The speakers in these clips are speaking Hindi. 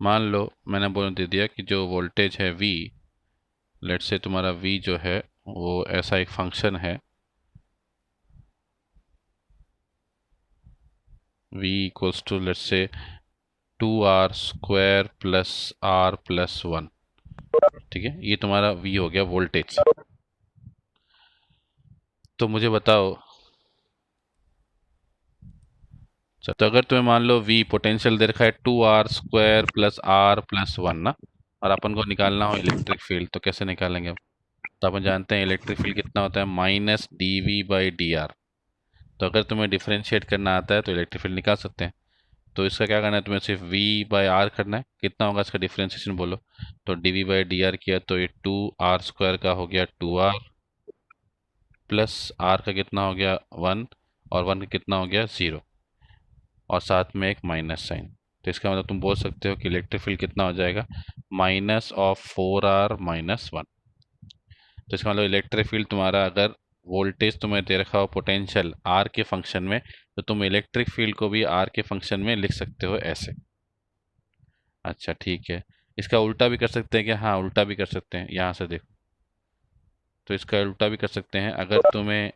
मान लो मैंने बोल दे दिया कि जो वोल्टेज है V, लेट्स से तुम्हारा V जो है वो ऐसा एक फंक्शन है V equals to let's say 2r² plus r plus 1। ठीक है, ये तुम्हारा V हो गया वोल्टेज। तो मुझे बताओ, तो अगर तुम्हें मान लो V पोटेंशियल दे रखा है 2r² प्लस r प्लस 1 ना, और अपन को निकालना हो इलेक्ट्रिक फील्ड, तो कैसे निकालेंगे हम? तो अपन जानते हैं इलेक्ट्रिक फील्ड कितना होता है, माइनस dV/dr। तो अगर तुम्हें डिफरेंशिएट करना आता है तो इलेक्ट्रिक फील्ड निकाल सकते हैं। तो इसका क्या करना है, तुम्हें सिर्फ V/r करना है। कितना होगा इसका डिफरेंशिएशन बोलो? तो dV/dr किया तो ये 2r² का हो गया 2r, प्लस r का कितना हो गया 1, और 1 का कितना हो गया 0, और साथ में एक माइनस साइन। तो इसका मतलब तुम बोल सकते हो कि इलेक्ट्रिक फील्ड कितना हो जाएगा, -4r-1। तो इसका मतलब इलेक्ट्रिक फील्ड तुम्हारा, अगर वोल्टेज तुम्हें दे रखा हो पोटेंशियल आर के फंक्शन में, तो तुम इलेक्ट्रिक फील्ड को भी आर के फंक्शन में लिख सकते हो ऐसे। अच्छा ठीक है, इसका उल्टा भी कर सकते हैं क्या? हाँ, उल्टा भी कर सकते हैं, यहाँ से देखो। तो इसका उल्टा भी कर सकते हैं, अगर तुम्हें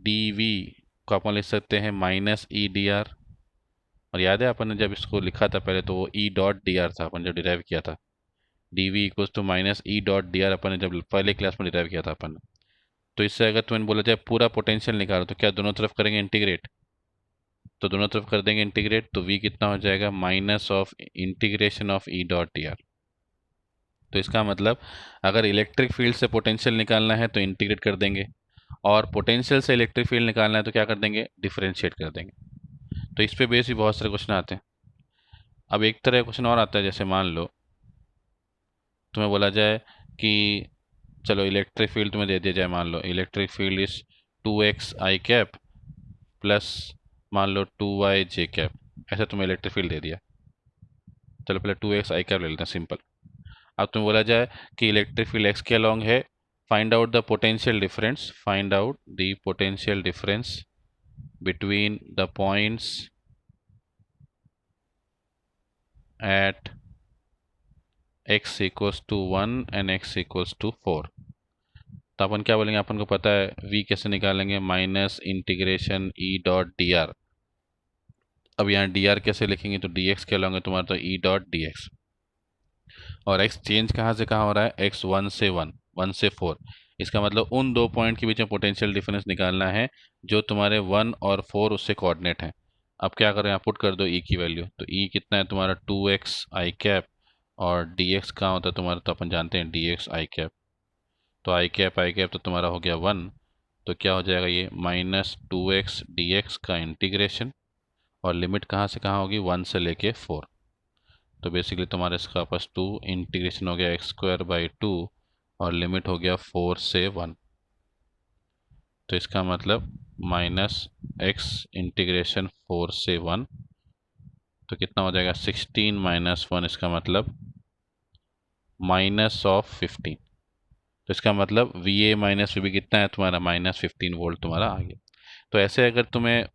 डी वी को अपन लिख सकते हैं -E/dr। और याद है अपन ने जब इसको लिखा था पहले, तो वो E.dr था, अपन जब डिराइव किया था। D V equals to -E.dr अपन ने जब पहले क्लास में डिराइव किया था अपन ने। तो इससे अगर तुम्हें बोला जाए पूरा पोटेंशियल निकालो, तो क्या दोनों तरफ करेंगे इंटीग्रेट? तो दोनों तरफ कर देंगे इंटीग्रेट, तो v कितना हो जाएगा, minus of integration of E.dr। तो इसका मतलब अगर इलेक्ट्रिक फील्ड से पोटेंशियल निकालना है तो इंटीग्रेट कर देंगे, और पोटेंशियल से इलेक्ट्रिक फील्ड निकालना है तो क्या कर देंगे, डिफरेंशिएट कर देंगे। तो इस पे बेस भी बहुत सारे क्वेश्चन आते हैं। अब एक तरह क्वेश्चन और आता है, जैसे मान लो तुम्हें बोला जाए कि चलो इलेक्ट्रिक फील्ड तुम्हें दे दिया जाए, मान लो electric field is 2x_i plus मान लो 2y_j। ऐसा तुम्हें इलेक्ट्रिक फील्ड दे दिया। चलो पहले 2x_i ले लेते हैं सिंपल। अब तुम्हें बोला जाए कि इलेक्ट्रिक फील्ड x के अलॉन्ग है, find out the potential difference, find out the potential difference between the points at x equals to 1 and x equals to 4। तो अपन क्या बोलेंगे, अपन को पता है v कैसे निकालेंगे, -इंटीग्रेशन E.dr। अब यहाँ dr कैसे लिखेंगे, तो dx के अलॉन्ग है तुम्हारा, तो E.dx। और x चेंज कहाँ से कहाँ हो रहा है, x 1 से 1, 1 से 4। इसका मतलब उन दो पॉइंट के बीच में पोटेंशियल डिफरेंस निकालना है जो तुम्हारे 1 और 4 उससे कोऑर्डिनेट हैं। अब क्या करो, यहाँ पुट कर दो e की वैल्यू। तो e कितना है तुम्हारा 2x_i, और dx कहाँ होता है तुम्हारा, तो अपन जानते हैं dx_i। तो i तो तुम्हारा हो गया 1। तो क्या हो जाएगा ये, -2x dx का इंटीग्रेशन, और लिमिट कहाँ से कहाँ होगी, 1 से लेके 4। तो बेसिकली तुम्हारा इसका पास 2 इंटीग्रेशन हो गया x²/2, और लिमिट हो गया 4 से 1। तो इसका मतलब -x इंटीग्रेशन 4 से 1, तो कितना हो जाएगा 16 - 1, इसका मतलब -15। तो इसका मतलब VA माइनस VB कितना है तुम्हारा, -15 वोल्ट तुम्हारा आ गया। तो ऐसे अगर तुम्हें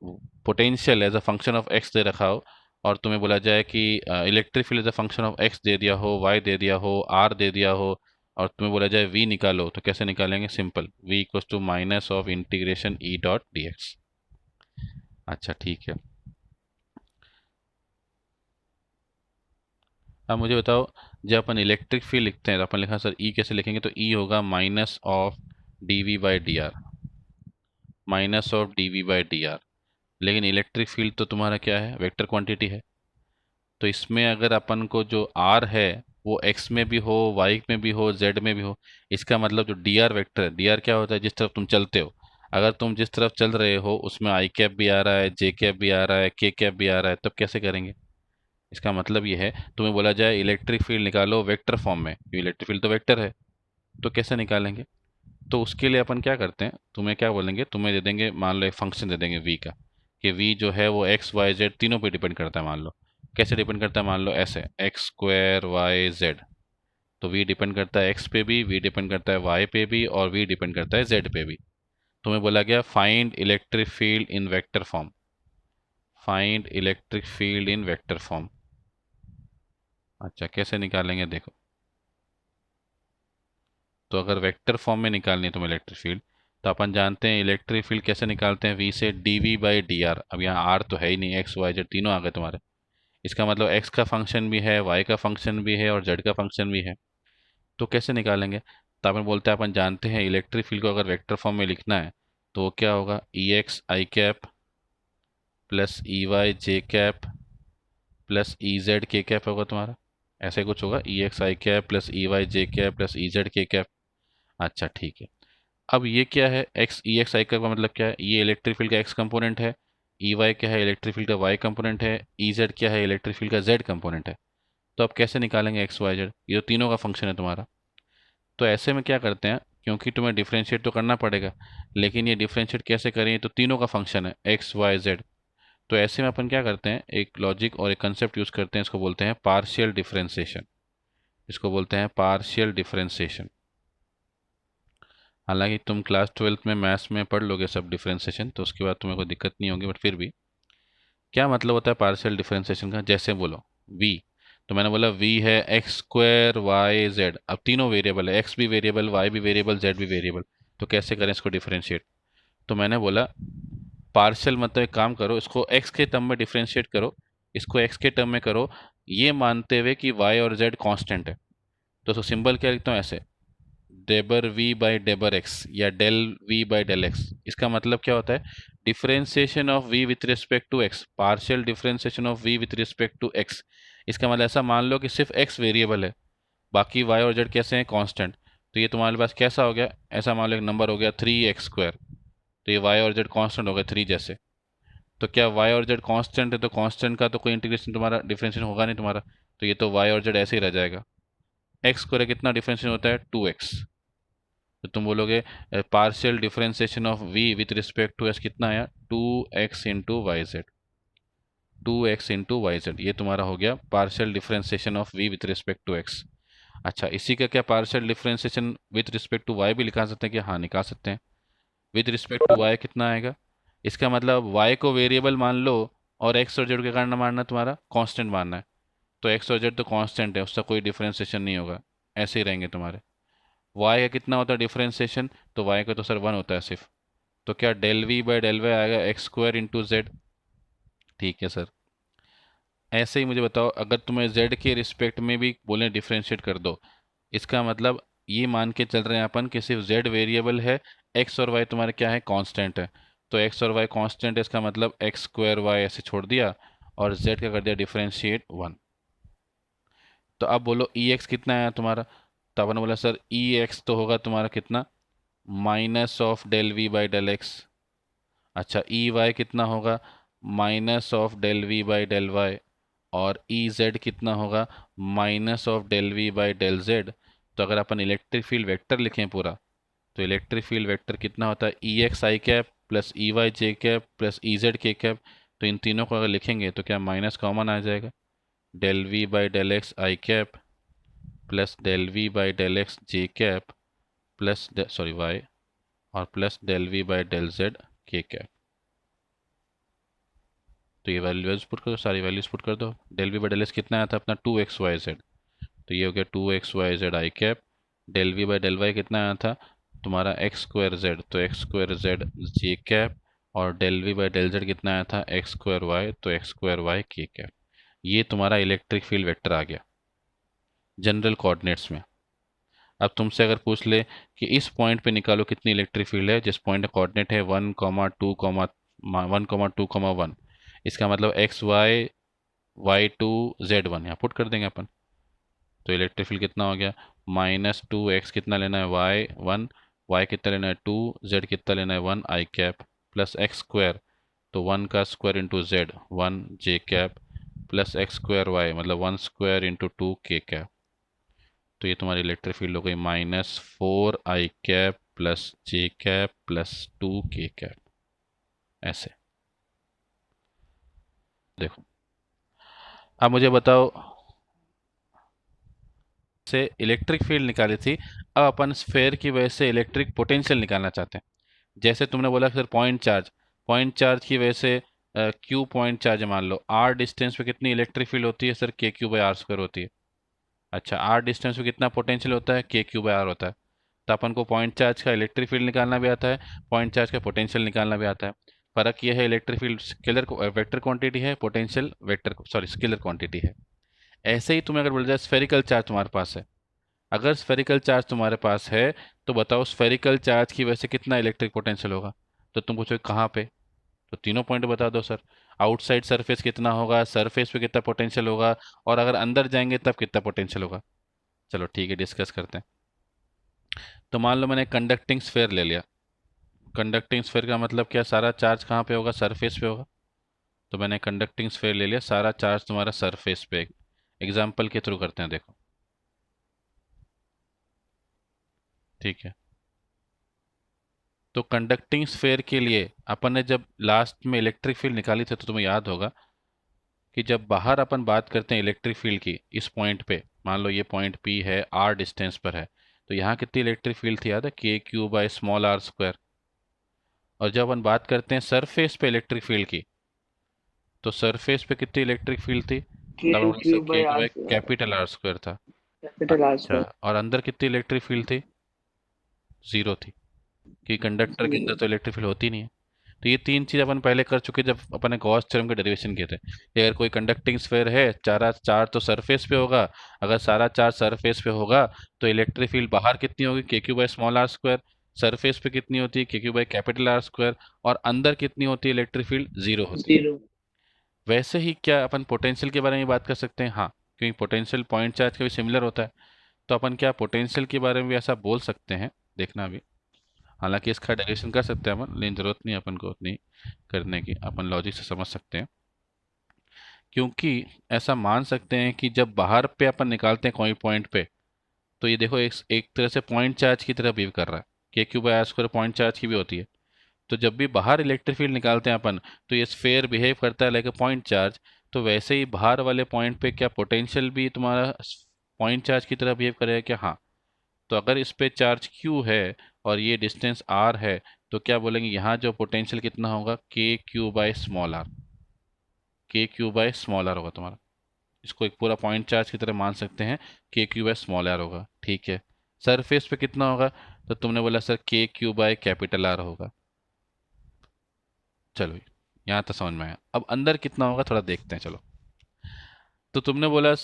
potential as a function of x दे रखा हो, और तुम्हें बोला जाए कि electric field as a function of x दे दिया हो, वाई दे दिया हो, आर दे दिया हो, और तुम्हें बोला जाए वी निकालो, तो कैसे निकालेंगे, simple v equals to minus of integration E.dx। अच्छा ठीक है, अब मुझे बताओ, जब अपन इलेक्ट्रिक फील्ड लिखते हैं तो अपन लिखा सर E कैसे लिखेंगे, तो E होगा minus of dV/dr, minus of dV/dr। लेकिन इलेक्ट्रिक फील्ड तो तुम्हारा क्या है, वेक्टर क्वांटिटी है। तो इसमें अगर अपन को जो r है वो x में भी हो, y में भी हो, z में भी हो, इसका मतलब जो dr वेक्टर है, dr क्या होता है, जिस तरफ तुम चलते हो। अगर तुम जिस तरफ चल रहे हो उसमें i भी आ रहा है, j भी आ रहा है, k भी आ रहा है, तब कैसे करेंगे? इसका मतलब ये है, तुम्हें बोला जाए इलेक्ट्रिक फील्ड निकालो वेक्टर फॉर्म में, इलेक्ट्रिक फील्ड तो वेक्टर है, तो कैसे निकालेंगे? तो उसके लिए अपन क्या करते हैं, तुम्हें क्या बोलेंगे, तुम्हें दे देंगे मान लो एक फंक्शन दे देंगे v का, कि v जो है वो x y z तीनों पे डिपेंड करता है। मान लो कैसे डिपेंड करता है, मान लो ऐसे x² y z। तो v डिपेंड करता है x पे भी, v डिपेंड करता है y पे भी, और v डिपेंड करता है z पे भी। तुम्हें बोला गया फाइंड इलेक्ट्रिक फील्ड इन vector form, find electric field इन वेक्टर फॉर्म। अच्छा, कैसे निकालेंगे देखो। तो अगर वेक्टर फॉर्म में निकालनी है तुम्हें इलेक्ट्रिक फील्ड, तो अपन जानते हैं इलेक्ट्रिक फील्ड कैसे निकालते हैं, वी से D V by D R. अब यहाँ आर तो है ही नहीं, एक्स वाई जेड तीनों आ गए तुम्हारे। इसका मतलब एक्स का फंक्शन भी है, वाई का फंक्शन भी है और जेड का फंक्शन भी है। तो कैसे निकालेंगे? तो अपन बोलते हैं, अपन जानते हैं इलेक्ट्रिक फील्ड को अगर वेक्टर फॉर्म में लिखना है तो वो क्या होगा, ई x i cap plus E Y J cap plus E Z k cap होगा तुम्हारा। ऐसे कुछ होगा, ई x i cap plus E Y J cap plus E Z k cap. अच्छा ठीक है। अब ये क्या है, x E x i cap का मतलब क्या है, ये इलेक्ट्रिक फील्ड का एक्स कंपोनेंट है। ई वाई क्या है, इलेक्ट्रिक फील्ड का वाई कंपोनेंट है। ई जेड क्या है, इलेक्ट्रिक फील्ड का जेड कंपोनेंट है। तो अब कैसे निकालेंगे एक्स वाई जेड, ये तो तीनों का फंक्शन है तुम्हारा। तो ऐसे में क्या करते हैं, क्योंकि तुम्हें डिफ्रेंशिएट तो करना पड़ेगा, लेकिन ये डिफ्रेंशिएट कैसे करें, ये तो तीनों का फंक्शन है एक्स वाई जेड। तो ऐसे में अपन क्या करते हैं, एक लॉजिक और एक कंसेप्ट यूज करते हैं, इसको बोलते हैं पार्शियल डिफरेंशिएशन। इसको बोलते हैं पार्शियल डिफरेंशिएशन। हालांकि तुम क्लास 12th में मैथ्स में पढ़ लोगे सब डिफरेंशिएशन, तो उसके बाद तुम्हें कोई दिक्कत नहीं होगी, बट फिर भी क्या मतलब होता है पार्शियल डिफरेंशिएशन का, जैसे बोलो v। तो मैंने बोला v है एक्स स्क्वायर वाई जेड। अब तीनों वेरिएबल है, x भी वेरिएबल, y भी वेरिएबल, z भी वेरिएबल। तो कैसे करें इसको डिफरेंशिएट? तो मैंने बोला पार्शियल मतलब एक काम करो, इसको x के टर्म में डिफरेंशिएट करो, इसको x के टर्म में करो, ये मानते हुए कि y और z कांस्टेंट है। तो उसको सिंबल क्या लिखता हूँ ऐसे, डेबर वी बाई डेबर एक्स या del V by del X. इसका मतलब क्या होता है, differentiation of V with respect to X, partial differentiation of V with respect to X. इसका मतलब ऐसा मान लो कि सिर्फ एक्स वेरिएबल है, बाकी वाई और जेड कैसे हैं, कांस्टेंट। तो ये तुम्हारे पास कैसा हो गया, ऐसा मान लो एक नंबर हो गया 3x²। तो ये वाई और जेड कांस्टेंट हो गए 3 जैसे। तो क्या वाई और जेड कांस्टेंट है, तो कांस्टेंट का तो कोई इंटीग्रेशन तुम्हारा डिफरेंशिएशन होगा नहीं तुम्हारा। तो ये तो वाई और जेड ऐसे ही रह जाएगा। x² कितना डिफरेंशिएशन होता है, 2x। तो तुम बोलोगे partial differentiation of v with respect to s कितना आया, 2x into Y Z. 2x into Y Z, ये तुम्हारा हो गया partial differentiation of v with respect to x। अच्छा, इसी का क्या partial differentiation with respect to y भी लिखा सकते हैं कि, हाँ निकाल सकते हैं। विथ रिस्पेक्ट टू y कितना आएगा, इसका मतलब y को वेरिएबल मान लो और x और z के कारण मानना, तुम्हारा कांस्टेंट मानना है। तो x और z तो कांस्टेंट है, उसका कोई डिफरेंशिएशन नहीं होगा, ऐसे ही रहेंगे तुम्हारे। y का कितना होता है डिफरेंशिएशन, तो y का तो सर 1 होता है सिर्फ। तो क्या del V by del Y आएगा x² इंटू जेड। ठीक है सर। ऐसे ही मुझे बताओ, अगर तुम्हें z के रिस्पेक्ट में भी बोले डिफरेंशिएट कर दो, इसका मतलब ये मान के चल रहे हैं अपन कि सिर्फ z वेरिएबल है, x और y तुम्हारे क्या है, कांस्टेंट है। तो x और y कांस्टेंट है, इसका मतलब x² y ऐसे छोड़ दिया और z का कर दिया डिफरेंशिएट 1। तो अब बोलो ई एक्स कितना आया तुम्हारा। तो अपन बोला सर ई एक्स तो होगा तुम्हारा कितना, minus of del V by del X. अच्छा, ई वाई कितना होगा, minus of del V by del Y. और ई जेड कितना होगा, minus of del V by del Z. तो अगर अपन इलेक्ट्रिक फील्ड वेक्टर लिखें पूरा, तो इलेक्ट्रिक फील्ड वेक्टर कितना होता है, ई x i cap plus E Y J cap plus E Z k cap. तो इन तीनों को अगर लिखेंगे तो क्या माइनस कॉमन आ जाएगा, del V by del x i cap plus del V by del x j cap plus sorry y, और plus del V by del z k cap. तो ये वैल्यूज पुट कर दो, सारी वैल्यूज पुट कर दो। Del V by del X कितना आया था अपना, 2xyz। तो ये हो गया 2xyz I cap. Del V by del Y कितना आया था तुम्हारा, x² z। तो x² z जे कैप। और del V by del Z कितना आया था, x² y। तो x² y के कैप। ये तुम्हारा इलेक्ट्रिक फील्ड वेक्टर आ गया जनरल कोऑर्डिनेट्स में। अब तुमसे अगर पूछ ले कि इस पॉइंट पे निकालो कितनी इलेक्ट्रिक फील्ड है, जिस पॉइंट का कोऑर्डिनेट है 1,2,1,1, इसका मतलब xy y2 z1 यहाँ पुट कर देंगे अपन। तो इलेक्ट्रिक फील्ड कितना हो गया, -2x कितना लेना है y1, y कितना लेना है 2, z कितना लेना है 1 आई कैप प्लस x²। तो 1 का स्क्वायर इंटू जेड 1 जे कैप प्लस x² y मतलब 1² इंटू 2 के कैप। तो ये तुम्हारी इलेक्ट्रिक फील्ड हो गई -4 आई कैप प्लस जे कैप प्लस 2 के कैप। ऐसे देखो। अब मुझे बताओ, से इलेक्ट्रिक फील्ड निकाली थी, अब अपन स्फेयर की वजह से इलेक्ट्रिक पोटेंशियल निकालना चाहते हैं। जैसे तुमने बोला सर पॉइंट चार्ज की वजह से क्यू पॉइंट चार्ज मान लो, आर डिस्टेंस पे कितनी इलेक्ट्रिक फील्ड होती है सर, के क्यू बाई आर स्क्वायर होती है। अच्छा, आर डिस्टेंस पे कितना पोटेंशियल होता है, के क्यू बाय आर होता है। तो अपन को पॉइंट चार्ज का इलेक्ट्रिक फील्ड निकालना भी आता है, पॉइंट चार्ज का पोटेंशियल निकालना भी आता है। फर्क ये है, electric field scalar vector quantity है, potential vector sorry scalar quantity है। ऐसे ही तुम्हें अगर बोल जाए स्फेरिकल चार्ज तुम्हारे पास है, अगर स्फेरिकल चार्ज तुम्हारे पास है तो बताओ स्फेरिकल चार्ज की वजह से कितना इलेक्ट्रिक पोटेंशियल होगा। तो तुम पूछो कहाँ पे, तो तीनों पॉइंट बता दो सर। आउटसाइड सरफेस कितना होगा, सरफेस पे कितना पोटेंशियल होगा, और अगर अंदर जाएंगे तब कितना पोटेंशियल होगा। चलो ठीक है, डिस्कस करते हैं। तो मान लो मैंने कंडक्टिंग स्फेयर ले लिया। कंडक्टिंग स्फेयर का मतलब क्या, सारा चार्ज कहाँ पे होगा, सरफेस पे होगा। तो मैंने कंडक्टिंग स्फेयर ले लिया, सारा चार्ज तुम्हारा सरफेस पे। एग्जाम्पल के थ्रू करते हैं, देखो। ठीक है, तो कंडक्टिंग स्फेयर के लिए अपन ने जब लास्ट में इलेक्ट्रिक फील्ड निकाली थी तो तुम्हें याद होगा कि जब बाहर अपन बात करते हैं इलेक्ट्रिक फील्ड की, इस पॉइंट पे मान लो ये पॉइंट पी है, आर डिस्टेंस पर है, तो यहाँ कितनी इलेक्ट्रिक फील्ड थी, याद है, K Q by small R square. और जब अपन बात करते हैं सरफेस पे इलेक्ट्रिक फील्ड की, तो सरफेस पे कितनी इलेक्ट्रिक फील्ड थी, के तब अपन बोले sir cube K by Q R by capital R square था। कैपिटल आर अच्छा, स्क्वायर। और अंदर कितनी इलेक्ट्रिक फील्ड थी, जीरो थी, कि कंडक्टर के अंदर तो इलेक्ट्रिक फील्ड होती नहीं है। तो ये तीन चीज अपन पहले कर चुके जब अपन ने गॉस थ्योरम के डेरिवेशन किए थे कि अगर कोई कंडक्टिंग स्फेयर है, सारा चार्ज तो सरफेस पे होगा, अगर सारा चार्ज सरफेस पे होगा तो इलेक्ट्रिक फील्ड बाहर कितनी होगी, K Q by small R square, surface पे कितनी होती है, K Q by capital R square, और अंदर कितनी होती है इलेक्ट्रिक फील्ड, जीरो होती है। जीरो। वैसे ही क्या अपन पोटेंशियल के बारे में बात कर सकते हैं, हाँ, क्योंकि पोटेंशियल पॉइंट चार्ज का भी सिमिलर होता है। तो अपन क्या पोटेंशियल के बारे में भी ऐसा बोल सकते हैं, देखना भी। हालांकि इसका डेरिवेशन कर सकते हैं अपन, लेकिन जरूरत नहीं है अपन को उतनी करने की, अपन लॉजिक से समझ सकते हैं। क्योंकि ऐसा मान सकते हैं कि जब बाहर पे अपन निकालते हैं कोई पॉइंट पे, तो ये देखो एक तरह से पॉइंट चार्ज की तरह बिहेव कर रहा है, K Q by R square point charge की भी होती है। तो जब भी बाहर इलेक्ट्रिक फील्ड निकालते हैं अपन, तो ये स्फेयर बिहेव करता है लाइक अ पॉइंट चार्ज। तो वैसे ही बाहर वाले पॉइंट पे क्या पोटेंशियल भी तुम्हारा पॉइंट चार्ज की तरह बिहेव करेगा क्या, हाँ। तो अगर इस पे चार्ज क्यू है और ये डिस्टेंस आर है, तो क्या बोलेंगे यहाँ जो पोटेंशियल कितना होगा, के क्यू बाय स्मॉल आर, के क्यू बाय स्मॉल आर होगा तुम्हारा। इसको एक पूरा पॉइंट चार्ज की तरह मान सकते हैं, के क्यू बाय स्मॉल आर होगा, ठीक है। सरफेस पे कितना होगा, तो तुमने बोला सर के क्यू बाय कैपिटल आर होगा। चलो यहाँ तक समझ में आया। अब अंदर कितना होगा थोड़ा देखते हैं, चलो। तो तुमने बोला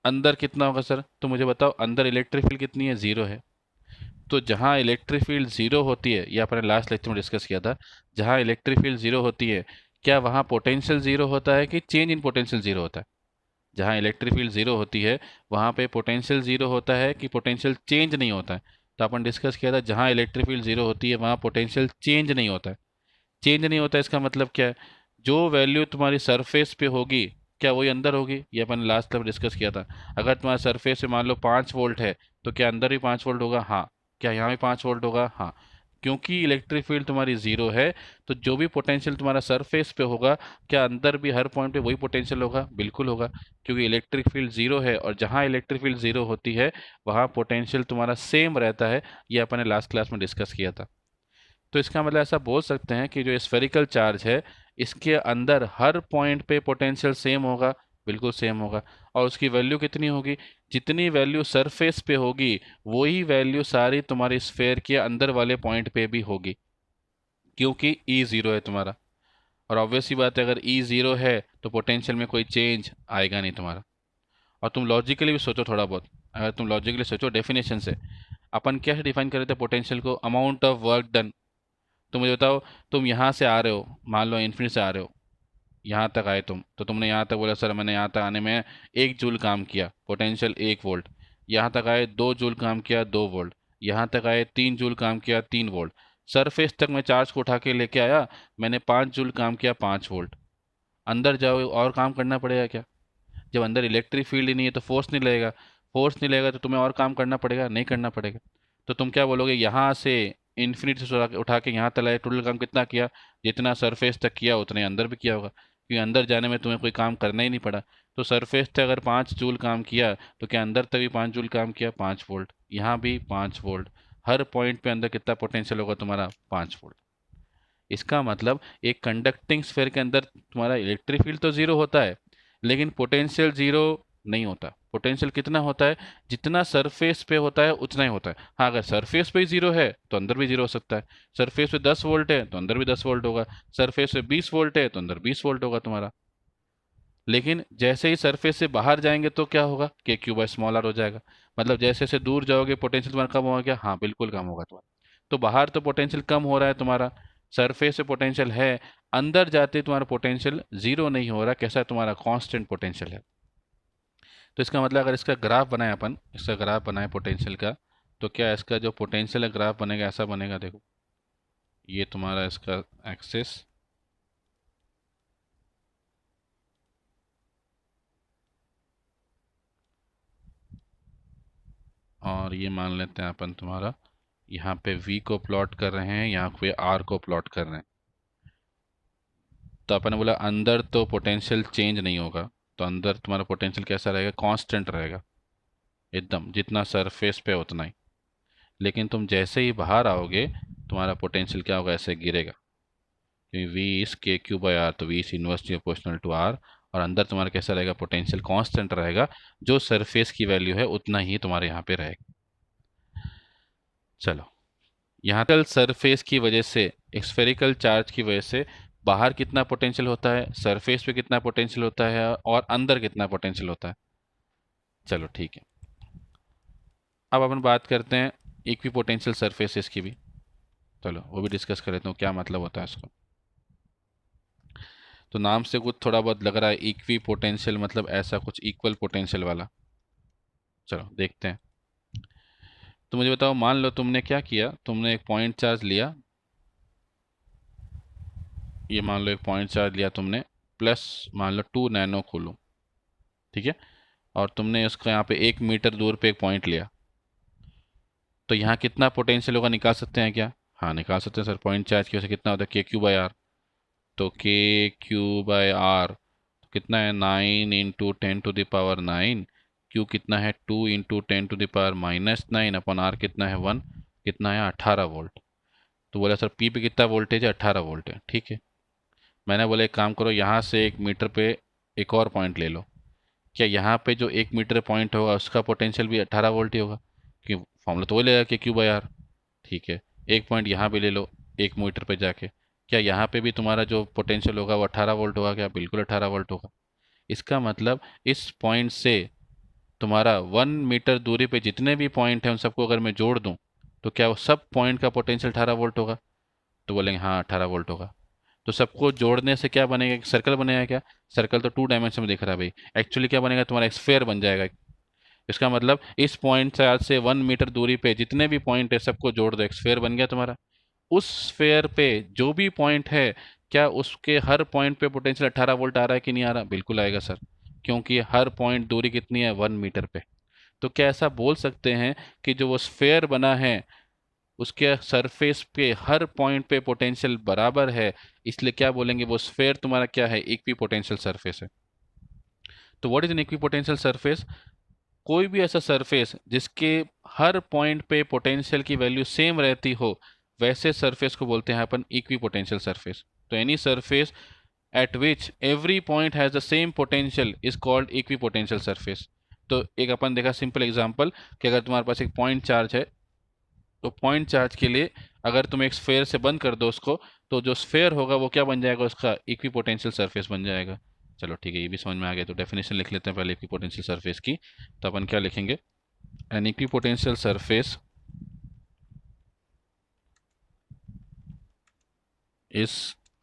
अंदर कितना होगा सर, तो मुझे बताओ अंदर इलेक्ट्रिक फील्ड कितनी है, जीरो है। तो जहाँ इलेक्ट्रिक फील्ड जीरो होती है, ये अपने लास्ट लेक्चर में डिस्कस किया था, जहाँ इलेक्ट्रिक फील्ड जीरो होती है, क्या वहाँ पोटेंशियल जीरो होता है कि चेंज इन पोटेंशियल जीरो होता है। जहाँ इलेक्ट्रिक फील्ड जीरो होती है वहाँ पे पोटेंशियल जीरो होता है कि पोटेंशियल चेंज नहीं होता है। तो अपन डिस्कस किया था जहाँ इलेक्ट्रिक फील्ड जीरो होती है वहाँ पोटेंशियल चेंज नहीं होता है। चेंज नहीं होता है इसका मतलब क्या है, जो वैल्यू तुम्हारी सरफेस पे होगी क्या वही अंदर होगी, ये अपन लास्ट टाइम डिस्कस किया था। अगर तुम्हारा सरफेस पे मान लो 5 वोल्ट है, तो क्या अंदर भी 5 वोल्ट होगा, हाँ। क्या यहाँ भी 5 वोल्ट होगा, हाँ। क्योंकि इलेक्ट्रिक फील्ड तुम्हारी जीरो है, तो जो भी पोटेंशियल तुम्हारा सरफेस पे होगा, क्या अंदर भी हर पॉइंट पे वही पोटेंशियल होगा, बिल्कुल होगा। क्योंकि इलेक्ट्रिक फील्ड जीरो है, और जहाँ इलेक्ट्रिक फील्ड जीरो होती है वहाँ पोटेंशियल तुम्हारा सेम रहता है। ये अपन ने लास्ट क्लास में डिस्कस किया था। तो इसका मतलब ऐसा बोल सकते हैं कि जो स्फेरिकल चार्ज है, इसके अंदर हर पॉइंट पे पोटेंशियल सेम होगा, बिल्कुल सेम होगा। और उसकी वैल्यू कितनी होगी, जितनी वैल्यू सरफेस पे होगी वही वैल्यू सारी तुम्हारी स्फेयर के अंदर वाले पॉइंट पे भी होगी, क्योंकि ई ज़ीरो है तुम्हारा। और ऑब्वियस सी बात है, अगर ई ज़ीरो है तो पोटेंशियल में कोई चेंज आएगा नहीं तुम्हारा। और तुम लॉजिकली भी सोचो थोड़ा बहुत, अगर तुम लॉजिकली सोचो डेफिनेशन से, अपन कैसे डिफाइन कर रहे थे पोटेंशियल को, अमाउंट ऑफ वर्क डन। तो मुझे बताओ, तुम यहाँ से आ रहे हो, मान लो इन्फिनिटी से आ रहे हो, यहाँ तक आए तुम, तो तुमने यहाँ तक बोला सर मैंने यहाँ तक आने में 1 जूल काम किया, पोटेंशियल 1 वोल्ट। यहाँ तक आए 2 जूल काम किया, 2 वोल्ट। यहाँ तक आए 3 जूल काम किया, 3 वोल्ट। सरफेस तक मैं चार्ज को उठा के लेके आया, मैंने 5 जूल काम किया, 5 वोल्ट। अंदर जाओ और काम करना पड़ेगा क्या, जब अंदर इलेक्ट्रिक फील्ड ही नहीं है तो फोर्स नहीं लगेगा। फोर्स नहीं लगेगा तो तुम्हें और काम करना पड़ेगा, नहीं करना पड़ेगा। तो तुम क्या बोलोगे, यहाँ से इन्फिनिटी से उठा के यहाँ तक लाए, टोटल काम कितना किया, जितना सरफेस तक किया उतने अंदर भी किया होगा, क्योंकि अंदर जाने में तुम्हें कोई काम करना ही नहीं पड़ा। तो सरफेस तक अगर 5 जूल काम किया, तो क्या अंदर तक भी 5 जूल काम किया, 5 वोल्ट, यहाँ भी 5 वोल्ट। हर पॉइंट पे अंदर कितना पोटेंशियल होगा तुम्हारा, 5 वोल्ट। इसका मतलब एक कंडक्टिंग स्फेयर के अंदर तुम्हारा इलेक्ट्रिक फील्ड तो जीरो होता है, लेकिन पोटेंशियल जीरो नहीं होता। पोटेंशियल कितना होता है, जितना सरफेस पे होता है उतना ही होता है। हाँ, अगर सरफेस पे ही जीरो है तो अंदर भी जीरो हो सकता है। सरफेस पे 10 वोल्ट है तो अंदर भी 10 वोल्ट होगा। सरफेस पे 20 वोल्ट है तो अंदर 20 वोल्ट होगा तुम्हारा। लेकिन जैसे ही सरफेस से बाहर जाएंगे तो क्या होगा, के क्यू बाय स्मॉल आर हो जाएगा। मतलब जैसे जैसे दूर जाओगे पोटेंशियल तुम्हारा कम होगा क्या? हाँ, बिल्कुल कम होगा तुम्हारा। तो बाहर तो पोटेंशियल कम हो रहा है तुम्हारा, सरफेस से पोटेंशियल है, अंदर जाते तुम्हारा पोटेंशियल जीरो नहीं हो रहा, कैसा है तुम्हारा, कांस्टेंट पोटेंशियल है। तो इसका मतलब अगर इसका ग्राफ बनाए अपन, इसका ग्राफ बनाए पोटेंशियल का, तो क्या इसका जो पोटेंशियल है ग्राफ बनेगा, ऐसा बनेगा, देखो ये तुम्हारा इसका एक्सिस, और ये मान लेते हैं अपन तुम्हारा, यहाँ पे v को प्लॉट कर रहे हैं, यहाँ पे r को प्लॉट कर रहे हैं। तो अपन ने बोला अंदर तो पोटेंशियल चेंज नहीं होगा, तो अंदर तुम्हारा पोटेंशियल कैसा रहेगा, कांस्टेंट रहेगा एकदम, जितना सरफेस पे उतना ही। लेकिन तुम जैसे ही बाहर आओगे तुम्हारा पोटेंशियल क्या होगा, ऐसे गिरेगा, क्योंकि v is K Q by R, तो v is inversely proportional to r। और अंदर तुम्हारा कैसा रहेगा, पोटेंशियल कांस्टेंट रहेगा, जो सरफेस की वैल्यू है उतना ही तुम्हारे यहाँ पे रहेगा। चलो, यहाँ कल सरफेस की वजह से, स्फेरिकल चार्ज की वजह से बाहर कितना पोटेंशियल होता है, सरफेस पे कितना पोटेंशियल होता है, और अंदर कितना पोटेंशियल होता है। चलो ठीक है, अब अपन बात करते हैं इक्वी पोटेंशियल सरफेसेस की भी। चलो वो भी डिस्कस कर लेता हूँ क्या मतलब होता है इसका। तो नाम से कुछ थोड़ा बहुत लग रहा है, इक्वी पोटेंशियल मतलब ऐसा कुछ इक्वल पोटेंशियल वाला। चलो देखते हैं। तो मुझे बताओ, मान लो तुमने क्या किया, तुमने एक पॉइंट चार्ज लिया, ये मान लो एक पॉइंट चार्ज लिया तुमने, प्लस मान लो 2 नैनो कूलम, ठीक है, और तुमने उसका यहाँ पे 1 मीटर दूर पे एक पॉइंट लिया, तो यहाँ कितना पोटेंशियल होगा, निकाल सकते हैं क्या? हाँ निकाल सकते हैं सर, पॉइंट चार्ज की वजह से कितना होता है, के क्यू बाई आर। तो के क्यू बाई आर कितना है, 9 × 10⁻⁹ क्यू कितना है, 2 × 10⁻⁻⁹ अपन आर कितना है 1, कितना है 18 वोल्ट। तो बोला सर पी पे कितना वोल्टेज है, 18 वोल्ट है, ठीक है। मैंने बोला एक काम करो, यहाँ से 1 मीटर पे एक और पॉइंट ले लो, क्या यहाँ पे जो 1 मीटर पॉइंट होगा उसका पोटेंशियल भी 18 वोल्ट ही होगा, कि फॉर्मूला तो वही लगेगा कि क्यू बाई आर, ठीक है। एक पॉइंट यहाँ पे ले लो 1 मीटर पे जाके, क्या यहाँ पे भी तुम्हारा जो पोटेंशियल होगा वो 18 वोल्ट होगा क्या? बिल्कुल 18 वोल्ट होगा। इसका मतलब इस पॉइंट से तुम्हारा 1 मीटर दूरी पे जितने भी पॉइंट हैं उन सबको अगर मैं जोड़ दूं, तो क्या वो सब पॉइंट का पोटेंशियल 18 वोल्ट होगा? तो बोलेंगे हाँ 18 वोल्ट होगा। तो सबको जोड़ने से क्या बनेगा, एक सर्कल बनेगा क्या? सर्कल तो 2 डायमेंशन में दिख रहा है भाई, एक्चुअली क्या बनेगा, तुम्हारा स्फेयर बन जाएगा। इसका मतलब इस पॉइंट से आज से 1 मीटर दूरी पे जितने भी पॉइंट है सबको जोड़ दो, एक स्फेयर बन गया तुम्हारा। उस स्फेयर पे जो भी पॉइंट है, क्या उसके हर पॉइंट पे पोटेंशियल 18 वोल्ट आ रहा है कि नहीं आ रहा? बिल्कुल आएगा सर, क्योंकि हर पॉइंट दूरी कितनी है, 1 मीटर पे। तो क्या ऐसा बोल सकते हैं कि जो वो स्फेयर बना है उसके सरफेस पे हर पॉइंट पे पोटेंशियल बराबर है, इसलिए क्या बोलेंगे, वो स्फेयर तुम्हारा क्या है, इक्वी पोटेंशियल सरफेस है। तो what is an equi potential surface? कोई भी ऐसा सरफेस जिसके हर पॉइंट पे पोटेंशियल की वैल्यू सेम रहती हो, वैसे सरफेस को बोलते हैं अपन इक्वी पोटेंशियल सरफेस। तो any surface at which every point has the same potential is called equipotential surface। तो एक अपन देखा सिंपल एग्जांपल, कि अगर तुम्हारे पास एक पॉइंट चार्ज है, तो पॉइंट चार्ज के लिए अगर तुम एक स्फेयर से बंद कर दो उसको, तो जो स्फेयर होगा वो क्या बन जाएगा, उसका इक्विपोटेंशियल सरफेस बन जाएगा। चलो ठीक है, ये भी समझ में आ गया। तो डेफिनेशन लिख लेते हैं पहले इक्विपोटेंशियल सरफेस की। तो अपन क्या लिखेंगे, an equipotential surface is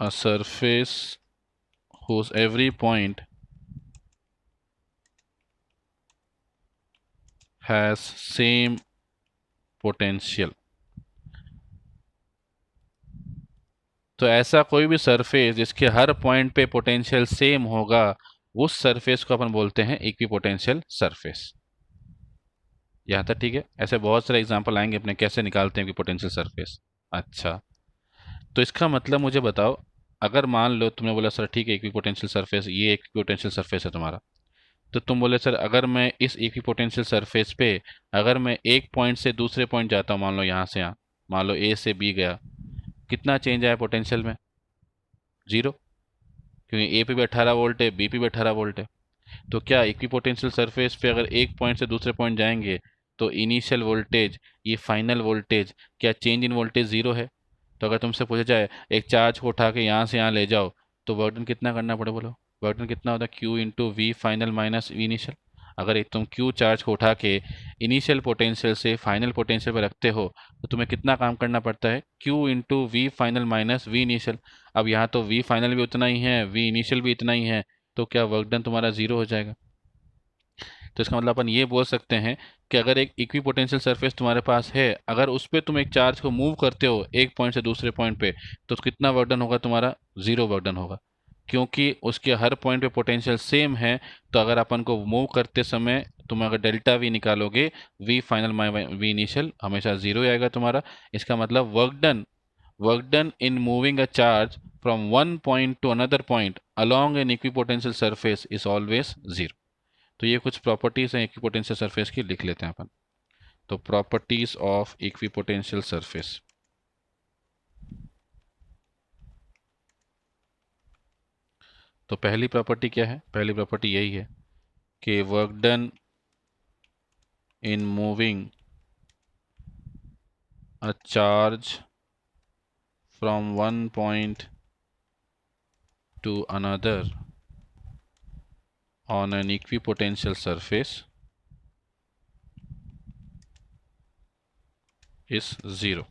a surface whose every point has same potential। तो ऐसा कोई भी सरफेस जिसके हर पॉइंट पे पोटेंशियल सेम होगा, उस सरफेस को अपन बोलते हैं इक्विपोटेंशियल सरफेस। यहाँ तक ठीक है। ऐसे बहुत सारे एग्जांपल आएंगे अपने कैसे निकालते हैं इक्विपोटेंशियल सरफेस। अच्छा, तो इसका मतलब मुझे बताओ, अगर मान लो तुमने बोला सर ठीक है इक्विपोटेंशियल सरफेस, ये इक्विपोटेंशियल सरफेस है तुम्हारा, तो तुम बोले सर अगर मैं इस इक्विपोटेंशियल सरफेस पे, अगर मैं एक पॉइंट से दूसरे पॉइंट जाता हूँ, मान लो यहाँ से यहाँ, मान लो ए से बी गया, कितना चेंज आया पोटेंशियल में? जीरो, क्योंकि ए पे भी 18 वोल्ट है, बी पे भी 18 वोल्ट है। तो क्या इक्विपोटेंशियल सरफेस पे अगर एक पॉइंट से दूसरे पॉइंट जाएंगे तो इनिशियल वोल्टेज, ये फाइनल वोल्टेज, क्या चेंज इन वोल्टेज ज़ीरो है? तो अगर तुमसे पूछा जाए एक चार्ज को उठा के यहाँ से यहाँ ले जाओ तो वर्कडन कितना करना पड़े, बोलो वर्कडन कितना होता है? Q into V final minus V initial. अगर एक तुम क्यू चार्ज को उठा के इनिशियल पोटेंशियल से फाइनल पोटेंशियल पर रखते हो तो तुम्हें कितना काम करना पड़ता है? Q into V final minus V initial. अब यहाँ तो वी फाइनल भी उतना ही है, वी इनिशियल भी इतना ही है, तो क्या वर्क डन तुम्हारा ज़ीरो हो जाएगा? तो इसका मतलब अपन ये बोल सकते हैं कि अगर एक इक्विपोटेंशियल सरफेस तुम्हारे पास है, अगर उस पर तुम एक चार्ज को मूव करते हो एक पॉइंट से दूसरे पॉइंट पे, तो कितना वर्क डन होगा तुम्हारा? ज़ीरो वर्क डन होगा, क्योंकि उसके हर पॉइंट पे पोटेंशियल सेम है। तो अगर अपन को मूव करते समय तुम अगर डेल्टा वी निकालोगे, वी फाइनल माई वी इनिशियल हमेशा ज़ीरो ही आएगा तुम्हारा। इसका मतलब work done in moving a charge from one point to another point along an equipotential surface is always zero. तो ये कुछ प्रॉपर्टीज हैं इक्विपोटेंशियल सरफेस की, लिख लेते हैं अपन। तो प्रॉपर्टीज ऑफ इक्विपोटेंशियल सरफेस। तो पहली प्रॉपर्टी क्या है? पहली प्रॉपर्टी यही है कि work done in moving a charge from one point to another on an equipotential surface is zero।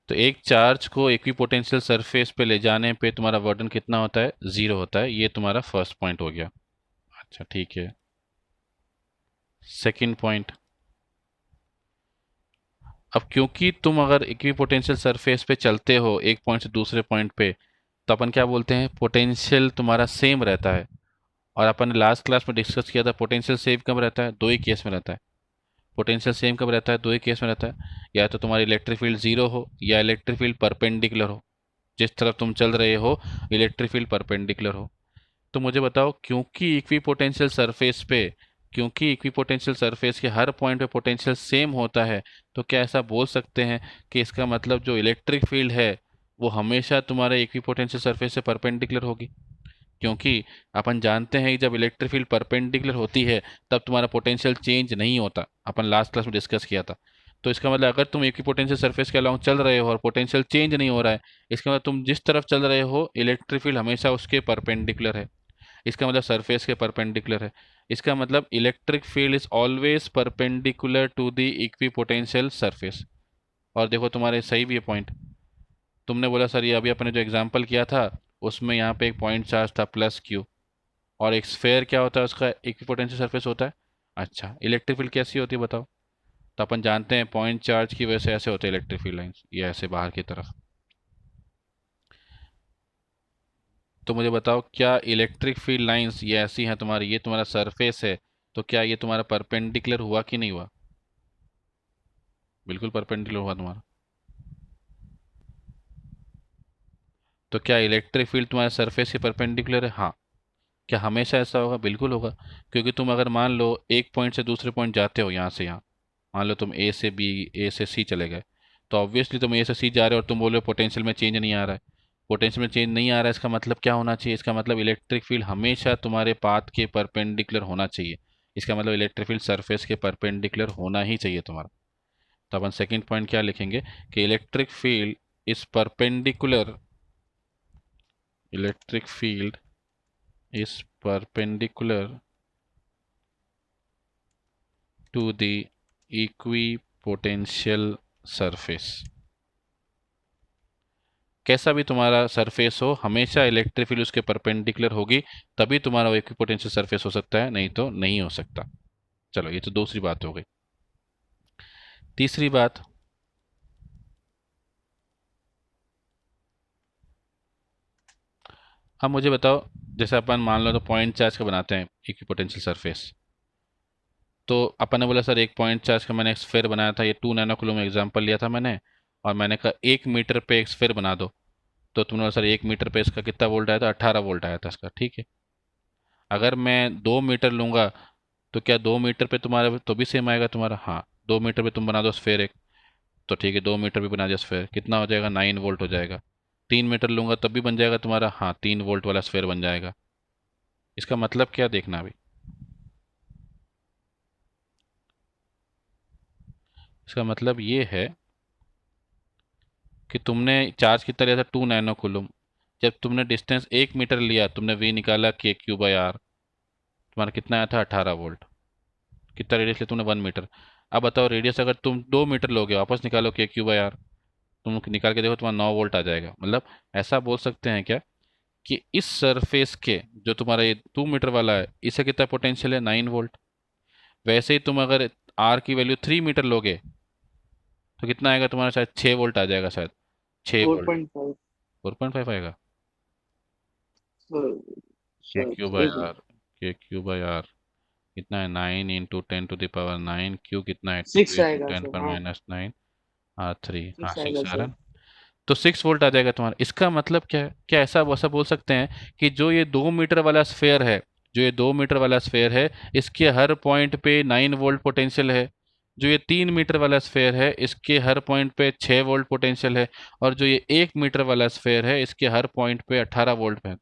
तो एक चार्ज को इक्विपोटेंशियल सरफेस पे ले जाने पे तुम्हारा वर्डन कितना होता है? ज़ीरो होता है। ये तुम्हारा फर्स्ट पॉइंट हो गया। अच्छा ठीक है, सेकंड पॉइंट। अब क्योंकि तुम अगर इक्विपोटेंशियल सरफेस पे चलते हो एक पॉइंट से दूसरे पॉइंट पे, तो अपन क्या बोलते हैं? पोटेंशियल तुम्हारा सेम रहता है। और अपन ने लास्ट क्लास में डिस्कस किया था पोटेंशियल सेम कब रहता है? दो ही केस में रहता है। पोटेंशियल सेम कब रहता है? दो ही केस में रहता है, या तो तुम्हारी इलेक्ट्रिक फील्ड जीरो हो या इलेक्ट्रिक फील्ड परपेंडिकुलर हो। जिस तरफ तुम चल रहे हो इलेक्ट्रिक फील्ड परपेंडिकुलर हो। तो मुझे बताओ, क्योंकि इक्विपोटेंशियल सरफेस के हर पॉइंट पे पोटेंशियल सेम होता है, तो क्या ऐसा बोल सकते हैं कि इसका मतलब जो इलेक्ट्रिक फील्ड है वो हमेशा तुम्हारे इक्विपोटेंशियल सरफेस से परपेंडिकुलर होगी? क्योंकि अपन जानते हैं कि जब इलेक्ट्रिक फील्ड परपेंडिकुलर होती है तब तुम्हारा पोटेंशियल चेंज नहीं होता, अपन लास्ट क्लास में डिस्कस किया था। तो इसका मतलब अगर तुम इक्विपोटेंशियल सरफेस के अलॉन्ग चल रहे हो और पोटेंशियल चेंज नहीं हो रहा है, इसका मतलब तुम जिस तरफ चल रहे हो इलेक्ट्रिक फील्ड हमेशा उसके परपेंडिकुलर है। इसका मतलब सरफेस के परपेंडिकुलर है। इसका मतलब electric field is always perpendicular to the equipotential surface. और देखो तुम्हारे सही भी है पॉइंट। तुमने बोला सर ये अभी अपने जो एग्जांपल किया था उसमें यहाँ पे एक पॉइंट चार्ज था प्लस क्यू, और एक स्फेयर क्या होता है? उसका इक्विपोटेंशियल सरफेस होता है। अच्छा, इलेक्ट्रिक फील्ड कैसी होती है बताओ? तो अपन जानते हैं पॉइंट चार्ज की वजह से ऐसे होते हैं इलेक्ट्रिक फील्ड लाइंस, ये ऐसे बाहर की तरफ। तो मुझे बताओ, क्या इलेक्ट्रिक फील्ड लाइंस ये ऐसी हैं तुम्हारी, ये तुम्हारा सरफेस है, तो क्या ये तुम्हारा परपेंडिकुलर हुआ कि नहीं हुआ? बिल्कुल परपेंडिकुलर हुआ तुम्हारा। तो क्या इलेक्ट्रिक फील्ड तुम्हारे सरफेस के परपेंडिकुलर है? हाँ। क्या हमेशा ऐसा होगा? बिल्कुल होगा। क्योंकि तुम अगर मान लो एक पॉइंट से दूसरे पॉइंट जाते हो यहाँ से यहाँ, मान लो तुम ए से बी, ए से सी चले गए, तो ऑब्वियसली तुम ए से सी जा रहे हो और तुम बोल रहे हो पोटेंशियल में चेंज नहीं आ रहा है। पोटेंशियल में चेंज नहीं आ रहा है, इसका मतलब क्या होना चाहिए? इसका मतलब इलेक्ट्रिक फील्ड हमेशा तुम्हारे पाथ के परपेंडिकुलर होना चाहिए। इसका मतलब इलेक्ट्रिक फील्ड सरफेस के परपेंडिकुलर होना ही चाहिए तुम्हारा। तो अपन सेकेंड पॉइंट क्या लिखेंगे कि electric field is perpendicular, electric field is perpendicular to the equipotential surface। कैसा भी तुम्हारा सरफेस हो हमेशा इलेक्ट्रिक फील्ड उसके परपेंडिकुलर होगी, तभी तुम्हारा वो इक्विपोटेंशियल सरफेस हो सकता है, नहीं तो नहीं हो सकता। चलो ये तो दूसरी बात हो गई। तीसरी बात, अब मुझे बताओ, जैसे अपन मान लो तो पॉइंट चार्ज का बनाते हैं इक्विपोटेंशियल सरफेस। तो अपन ने बोला सर एक पॉइंट चार्ज का मैंने एक स्फेयर बनाया था, ये 2 नैनो कूलम एग्जाम्पल लिया था मैंने, और मैंने कहा 1 मीटर पे एक स्फेयर बना दो। तो तुमने बोला सर 1 मीटर पे इसका कितना वोल्ट आया था? 18 वोल्ट आया था इसका, ठीक है। अगर मैं 2 मीटर लूँगा तो क्या 2 मीटर पे तुम्हारा तो भी सेम आएगा तुम्हारा? हाँ। 2 मीटर पे तुम बना दो स्फेयर एक, तो ठीक है 2 मीटर भी बना दिया स्फेयर, कितना हो जाएगा? 9 वोल्ट हो जाएगा। 3 मीटर लूंगा तब भी बन जाएगा तुम्हारा, हाँ 3 वोल्ट वाला स्फेयर बन जाएगा। इसका मतलब क्या देखना अभी, इसका मतलब ये है कि तुमने चार्ज कितना लिया था 2 नैनो कूलम। जब तुमने डिस्टेंस 1 मीटर लिया, तुमने वी निकाला Q/R, तुम्हारा कितना आया था 18 वोल्ट। कितना रेडियस लिया तुमने 1 मीटर। अब बताओ रेडियस अगर तुम 2 मीटर लोगे, वापस निकालो Q/R, तुम निकाल के देखो तुम्हारा 9 वोल्ट आ जाएगा। मतलब ऐसा बोल सकते हैं क्या कि इस सरफेस के जो तुम्हारा ये 2 मीटर वाला है, इसे कितना पोटेंशियल है 9 वोल्ट। वैसे ही तुम अगर आर की वैल्यू 3 मीटर लोगे तो कितना आएगा तुम्हारा, शायद 6 वोल्ट आ जाएगा, शायद 6 वोल्ट। 4.5। 4.5 आएगा। के शायद क्यू बाई एक आर, के क्यू बाई आर कितना है, 9 × 10⁻⁹ क्यू कितना है, टू 6 इंटू आएगा टेन सर, पर हाँ माइनस नाइन आर थ्री, हाँ 6 आएगा 6 आ रहा सर। है। तो 6 वोल्ट आ जाएगा तुम्हारा। इसका मतलब क्या है, क्या ऐसा वैसा बोल सकते हैं कि जो ये 2 मीटर वाला स्फेयर है, जो ये 2 मीटर वाला स्फेयर है, इसके हर पॉइंट पे 9 वोल्ट पोटेंशियल है। जो ये 3 मीटर वाला स्फेयर है, इसके हर पॉइंट पे 6 वोल्ट पोटेंशियल है। और जो ये 1 मीटर वाला स्फेयर है, इसके हर पॉइंट पे 18 वोल्ट है।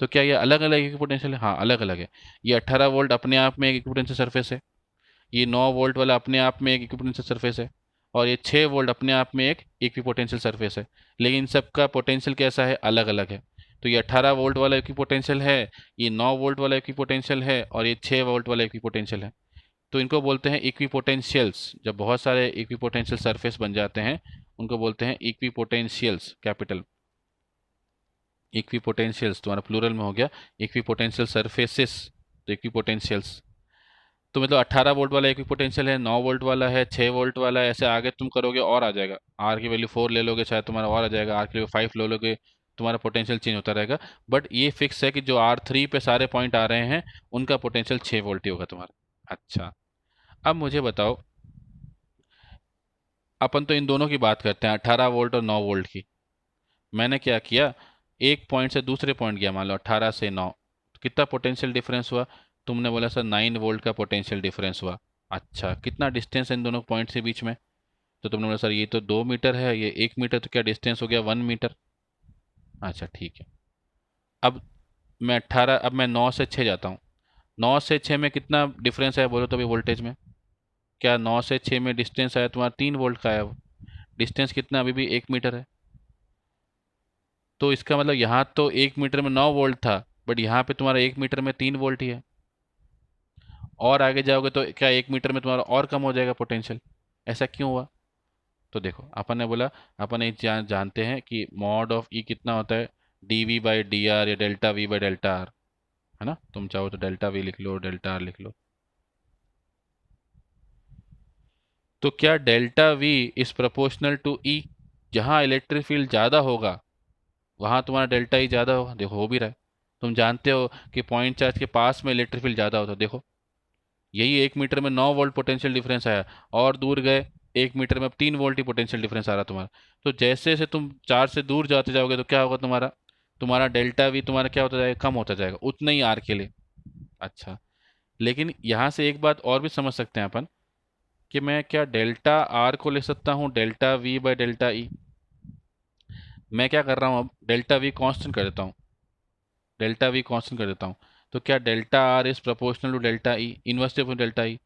तो क्या ये अलग अलग इक्विपोटेंशियल है? हाँ अलग अलग है। ये 18 वोल्ट अपने आप में एक इक्विपोटेंशियल सरफेस है, ये 9 वोल्ट वाला अपने आप में एक इक्विपोटेंशियल सरफेस है, और ये 6 वोल्ट अपने आप में एक इक्विपोटेंशियल सरफेस है। लेकिन इन सबका पोटेंशियल कैसा है, अलग अलग है। तो ये 18 वोल्ट वाला इक्विपोटेंशियल है, ये 9 वोल्ट वाला इक्विपोटेंशियल है, और ये 6 वोल्ट वाला इक्विपोटेंशियल है। तो इनको बोलते हैं इक्विपोटेंशियल्स। जब बहुत सारे इक्विपोटेंशियल सरफेस बन जाते हैं, उनको बोलते हैं इक्विपोटेंशियल्स, कैपिटल इक्विपोटेंशियल्स। तुम्हारा प्लूरल में हो गया इक्विपोटेंशियल सरफेसेस, तो इक्विपोटेंशियल्स। तो मतलब 18 वोल्ट वाला इक्विपोटेंशियल है, 9 वोल्ट वाला है, 6 वोल्ट वाला है। ऐसे आगे तुम करोगे और आ जाएगा। आर की वैल्यू 4 ले लोगे शायद तुम्हारा और आ जाएगा, आर की वैल्यू 5 ले लोगे, तुम्हारा पोटेंशियल चेंज होता रहेगा। बट ये फिक्स है कि जो R3 पे सारे पॉइंट आ रहे हैं, उनका पोटेंशियल 6 वोल्ट ही होगा तुम्हारा। अच्छा, अब मुझे बताओ, अपन तो इन दोनों की बात करते हैं, 18 वोल्ट और 9 वोल्ट की। मैंने क्या किया, एक पॉइंट से दूसरे पॉइंट गया, मान लो 18 से 9, तो कितना पोटेंशियल डिफरेंस हुआ? तुमने बोला सर 9 वोल्ट का पोटेंशियल डिफरेंस हुआ। अच्छा, कितना डिस्टेंस है इन दोनों पॉइंट के बीच में? तो तुमने बोला सर ये तो 2 मीटर है, ये 1 मीटर, तो क्या डिस्टेंस हो गया 1 मीटर। अच्छा ठीक है। अब मैं 9 से 6 जाता हूँ। 9 से 6 में कितना डिफरेंस है बोलो तो अभी वोल्टेज में? क्या 9 से 6 में डिस्टेंस आया तुम्हारा 3 वोल्ट का आया? वो डिस्टेंस कितना अभी भी 1 मीटर है। तो इसका मतलब यहाँ तो 1 मीटर में 9 वोल्ट था, बट यहाँ पे तुम्हारा 1 मीटर में 3 वोल्ट ही है। और आगे जाओगे तो क्या 1 मीटर में तुम्हारा और कम हो जाएगा पोटेंशियल? ऐसा क्यों हुआ? तो देखो, अपन ने बोला, अपन एक जानते हैं कि मॉड ऑफ ई कितना होता है, dV/dr या ΔV/ΔR, है ना? तुम चाहो तो डेल्टा वी लिख लो, डेल्टा आर लिख लो। तो क्या delta V is proportional to E? जहाँ इलेक्ट्रिक फील्ड ज़्यादा होगा, वहाँ तुम्हारा डेल्टा ई ज़्यादा होगा। देखो हो भी रहा है। तुम जानते हो कि पॉइंट चार्ज के पास में इलेक्ट्रिक फील्ड ज़्यादा होता है। देखो, यही 1 मीटर में 9 वोल्ट पोटेंशियल डिफरेंस आया, और दूर गए 1 मीटर में अब 3 वोल्ट ही पोटेंशियल डिफरेंस आ रहा तुम्हारा। तो जैसे जैसे तुम चार्ज से दूर जाते जाओगे तो क्या होगा, तुम्हारा तुम्हारा डेल्टा वी तुम्हारा क्या होता जाएगा, कम होता जाएगा उतने ही आर के लिए। अच्छा, लेकिन यहाँ से एक बात और भी समझ सकते हैं अपन, कि मैं क्या डेल्टा आर को ले सकता हूँ ΔV/ΔE? मैं क्या कर रहा हूँ, अब डेल्टा वी कांस्टेंट कर देता हूँ, डेल्टा वी कांस्टेंट कर देता हूँ। तो क्या delta R is proportional to delta E, inversely upon delta E.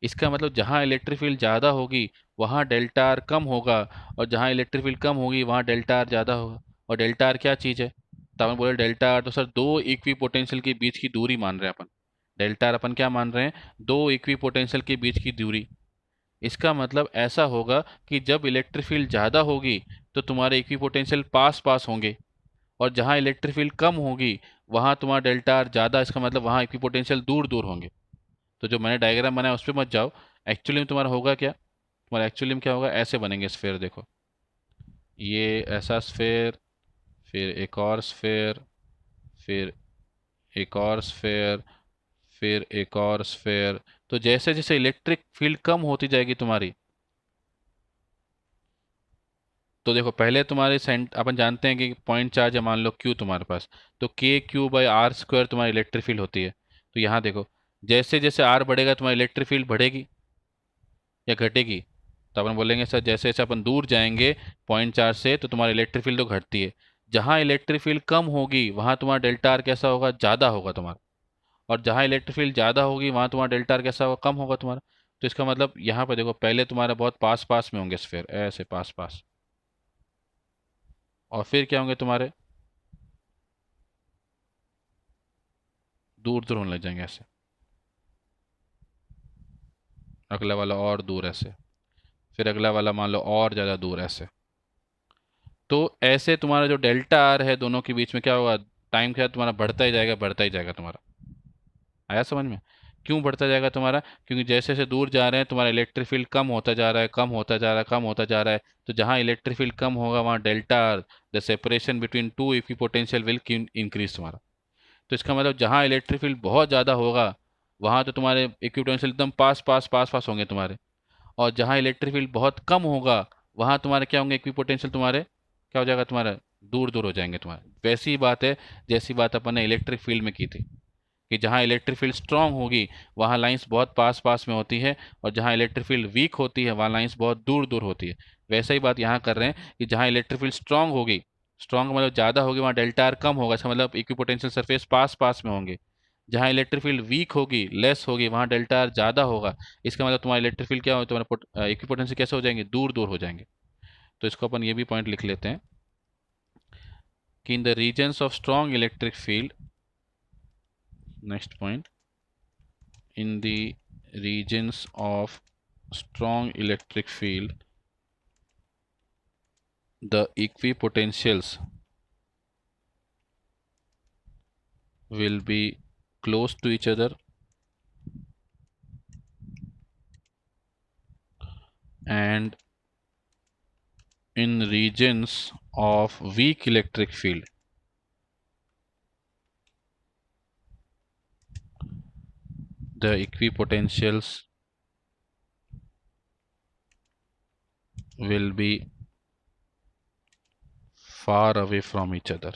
इसका मतलब जहाँ इलेक्ट्रिक फील्ड ज़्यादा होगी, वहाँ डेल्टा आर कम होगा, और जहाँ इलेक्ट्रिक फील्ड कम होगी, वहाँ डेल्टा आर ज़्यादा होगा। और डेल्टा आर क्या चीज़ है? तो अपन बोले डेल्टा आर तो सर दो इक्वी पोटेंशियल के बीच की दूरी मान रहे हैं अपन। डेल्टा आर अपन क्या मान रहे हैं, दो इक्वी पोटेंशियल के बीच की दूरी। इसका मतलब ऐसा होगा कि जब इलेक्ट्रिक फील्ड ज़्यादा होगी, तो तुम्हारे इक्वी पोटेंशियल पास पास होंगे, और जहाँ इलेक्ट्रिक फील्ड कम होगी, वहाँ तुम्हारा डेल्टा आर ज़्यादा, इसका मतलब वहाँ इक्वी पोटेंशियल दूर दूर होंगे। तो जो मैंने डायग्राम बनाया उस पर मत जाओ। एक्चुअली में तुम्हारा होगा क्या, तुम्हारा एक्चुअली में क्या होगा, ऐसे बनेंगे स्फेयर। देखो, ये ऐसा स्फेयर, फिर एक और स्फेयर, फिर एक और स्फेयर, फिर एक और स्फेयर। तो जैसे जैसे इलेक्ट्रिक फील्ड कम होती जाएगी तुम्हारी, तो देखो पहले तुम्हारे सेंट अपन जानते हैं कि पॉइंट चार्ज है, मान लो क्यू तुम्हारे पास, तो K/Q/R² तुम्हारी इलेक्ट्रिक फील्ड होती है। तो यहाँ देखो, जैसे जैसे आर बढ़ेगा तुम्हारी इलेक्ट्रिक फील्ड बढ़ेगी या घटेगी? तो अपन बोलेंगे सर जैसे जैसे अपन दूर जाएंगे पॉइंट चार्ज से, तो तुम्हारी इलेक्ट्रिक फील्ड तो घटती है। जहाँ इलेक्ट्रिक फील्ड कम होगी वहाँ तुम्हारा डेल्टा आर कैसा होगा, ज़्यादा होगा तुम्हारा। और जहाँ इलेक्ट्रिक फील्ड ज़्यादा होगी वहाँ तुम्हारा डेल्टा आर कैसा होगा, कम होगा तुम्हारा। तो इसका मतलब यहाँ पे देखो, पहले तुम्हारा बहुत पास पास में होंगे स्फीयर, ऐसे पास पास, और फिर क्या होंगे तुम्हारे, दूर दूर होने लग जाएंगे ऐसे, अगला वाला और दूर ऐसे, फिर अगला वाला मान लो और ज़्यादा दूर ऐसे। तो ऐसे तुम्हारा जो डेल्टा आर है दोनों के बीच में क्या होगा, टाइम के साथ तुम्हारा बढ़ता ही जाएगा, बढ़ता ही जाएगा तुम्हारा। आया समझ में? क्यों बढ़ता जाएगा तुम्हारा? क्योंकि जैसे जैसे दूर जा रहे हैं तुम्हारा इलेक्ट्रिक फील्ड कम होता जा रहा है, कम होता जा रहा है, कम होता जा रहा है। तो जहाँ इलेक्ट्रिक फील्ड कम होगा वहाँ delta R, the separation between two equipotential will increase तुम्हारा। तो इसका मतलब जहाँ इलेक्ट्रिक फील्ड बहुत ज़्यादा होगा वहाँ तो तुम्हारे इक्विपोटेंशियल एकदम पास पास पास पास होंगे तुम्हारे। और जहाँ इलेक्ट्रिक फील्ड बहुत कम होगा वहाँ तुम्हारे क्या होंगे, इक्विपोटेंशियल तुम्हारे क्या हो जाएगा तुम्हारा, दूर दूर हो जाएंगे तुम्हारे। वैसी ही बात है जैसी बात अपन ने इलेक्ट्रिक फील्ड में की थी, कि जहाँ इलेक्ट्रिक फील्ड स्ट्रांग होगी वहाँ लाइंस बहुत पास पास में होती है, और जहाँ इलेक्ट्रिक फील्ड वीक होती है वहाँ लाइंस बहुत दूर दूर होती है। वैसा ही बात यहाँ कर रहे हैं कि जहाँ इलेक्ट्रिक फील्ड स्ट्रांग होगी, स्ट्रांग मतलब ज़्यादा होगी, वहाँ डेल्टा आर कम होगा, इसका मतलब इक्विपोटेंशियल सरफेस पास पास में होंगे। जहाँ इलेक्ट्रिक फील्ड वीक होगी, लेस होगी, वहाँ डेल्टा आर ज़्यादा होगा, इसका मतलब तुम्हारा इलेक्ट्रिक फील्ड क्या हो, तुम्हारा इक्विपोटेंशियल कैसे हो जाएंगे, दूर दूर हो जाएंगे। तो इसको अपन ये भी पॉइंट लिख लेते हैं कि in the regions of strong electric field, next point, in the regions of strong electric field, the equipotentials will be close to each other, and in regions of weak electric field, the equipotentials will be far away from each other.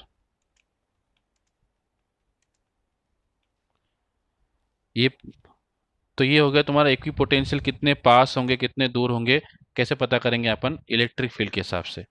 ये तो ये हो गया तुम्हारा इक्विपोटेंशियल कितने पास होंगे कितने दूर होंगे, कैसे पता करेंगे अपन, इलेक्ट्रिक फील्ड के हिसाब से।